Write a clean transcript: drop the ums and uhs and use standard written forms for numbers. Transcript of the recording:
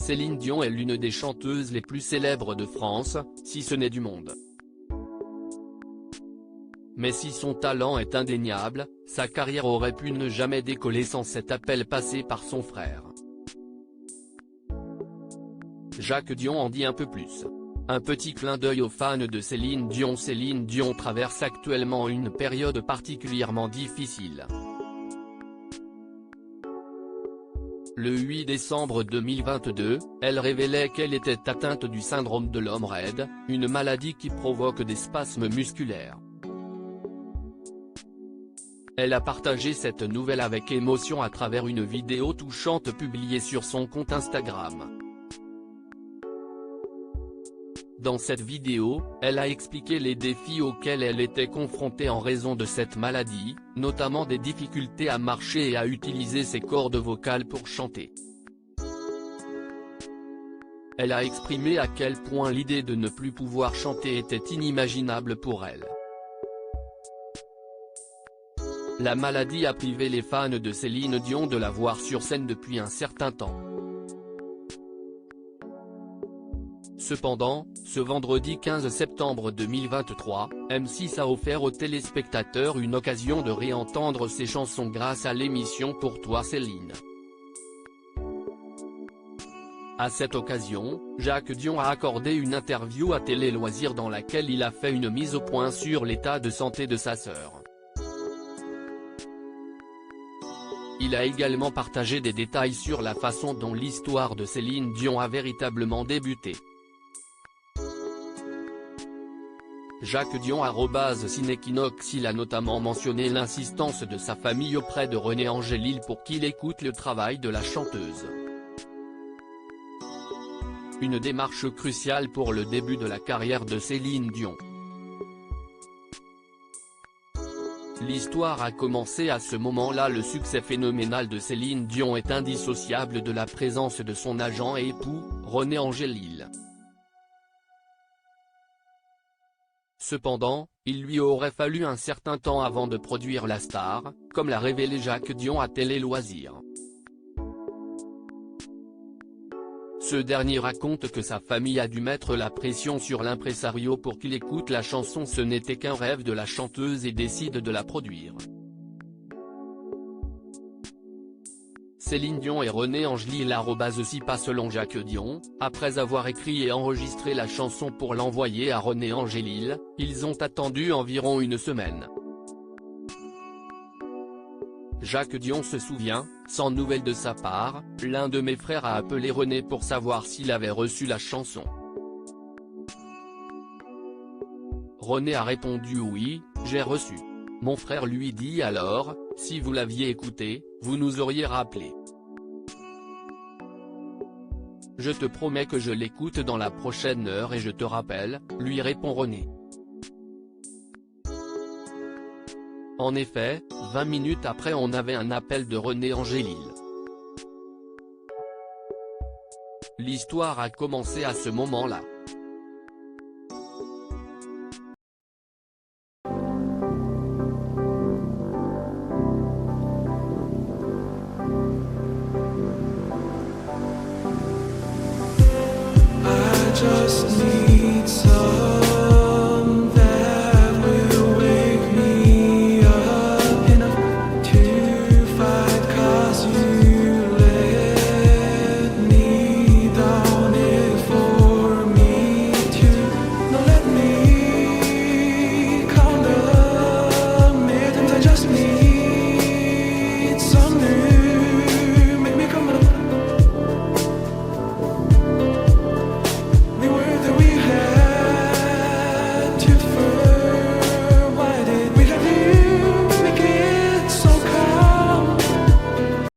Céline Dion est l'une des chanteuses les plus célèbres de France, si ce n'est du monde. Mais si son talent est indéniable, sa carrière aurait pu ne jamais décoller sans cet appel passé par son frère. Jacques Dion en dit un peu plus. Un petit clin d'œil aux fans de Céline Dion. Céline Dion traverse actuellement une période particulièrement difficile. Le 8 décembre 2022, elle révélait qu'elle était atteinte du syndrome de l'homme raide, une maladie qui provoque des spasmes musculaires. Elle a partagé cette nouvelle avec émotion à travers une vidéo touchante publiée sur son compte Instagram. Dans cette vidéo, elle a expliqué les défis auxquels elle était confrontée en raison de cette maladie, notamment des difficultés à marcher et à utiliser ses cordes vocales pour chanter. Elle a exprimé à quel point l'idée de ne plus pouvoir chanter était inimaginable pour elle. La maladie a privé les fans de Céline Dion de la voir sur scène depuis un certain temps. Cependant, ce vendredi 15 septembre 2023, M6 a offert aux téléspectateurs une occasion de réentendre ses chansons grâce à l'émission Pour toi Céline. À cette occasion, Jacques Dion a accordé une interview à Télé Loisirs dans laquelle il a fait une mise au point sur l'état de santé de sa sœur. Il a également partagé des détails sur la façon dont l'histoire de Céline Dion a véritablement débuté. Jacques Dion @Cinequinox. Il a notamment mentionné l'insistance de sa famille auprès de René Angélil pour qu'il écoute le travail de la chanteuse. Une démarche cruciale pour le début de la carrière de Céline Dion. L'histoire a commencé à ce moment-là. Le succès phénoménal de Céline Dion est indissociable de la présence de son agent et époux, René Angélil. Cependant, il lui aurait fallu un certain temps avant de produire la star, comme l'a révélé Jacques Dion à Télé Loisirs. Ce dernier raconte que sa famille a dû mettre la pression sur l'impresario pour qu'il écoute la chanson. Ce n'était qu'un rêve de la chanteuse et décide de la produire. Céline Dion et René Angélil @Sipa. Selon Jacques Dion, après avoir écrit et enregistré la chanson pour l'envoyer à René Angélil, ils ont attendu environ une semaine. Jacques Dion se souvient, sans nouvelles de sa part, l'un de mes frères a appelé René pour savoir s'il avait reçu la chanson. René a répondu oui, j'ai reçu. Mon frère lui dit alors, si vous l'aviez écouté, vous nous auriez rappelé. Je te promets que je l'écoute dans la prochaine heure et je te rappelle, lui répond René. En effet, 20 minutes après on avait un appel de René Angélil. L'histoire a commencé à ce moment-là.